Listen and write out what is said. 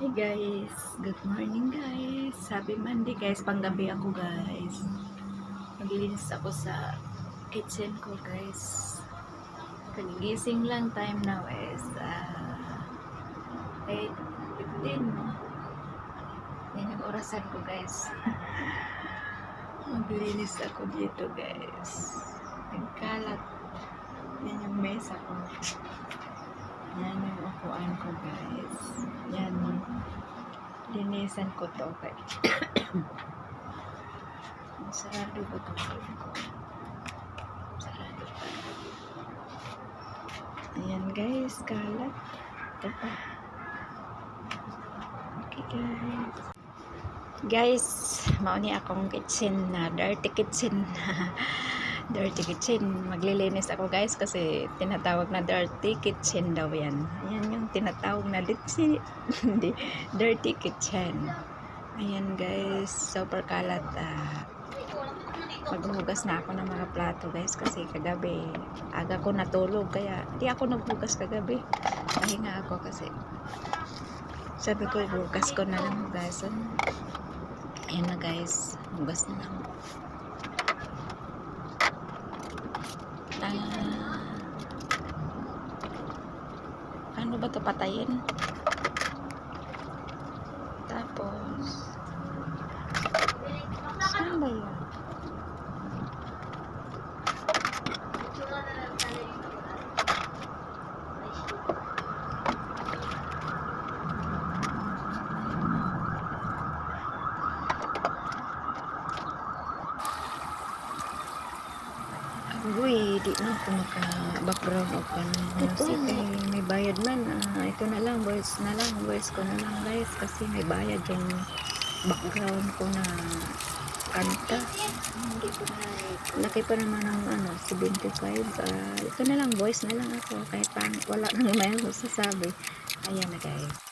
Hey guys, good morning guys. Happy Monday guys, panggabi ako guys. Maglilinis ako sa kitchen ko guys. Kagigising lang, time now is 8:15. Yan yung orasan ko guys. Maglilinis ako dito guys. Nagkalat. Yan yung mesa ko. Yan yung upuan ko guys. Yan. Linisan ko to okay. Sarado ko to ko. Sarado pa. Ayan guys, kalat. Ito pa. Okay guys. Guys, mauni akong kitchen na dirty kitchen. Dirty kitchen. Maglilinis ako guys kasi tinatawag na dirty kitchen daw yan. Ayan yung tinatawag na dirty kitchen. Ayan guys, super kalat. Maghuhugas na ako ng mga plato guys kasi kagabi aga ko natulog kaya di ako naghugas kagabi. Pahinga ako kasi sabi ko hugas ko na lang hugasan. Ayan na guys, hugas na lang. Ano ba ito patayin? Tapos saan ba yun? Uy, di na ako maka-background o music eh. May bayad man. Ito na lang, voice ko na lang guys kasi may bayad yung background ko na kanta. Hindi ko na laki pa naman ng 75. Ito na lang, voice na lang ako kahit wala nang may masasabi. Ayan na guys.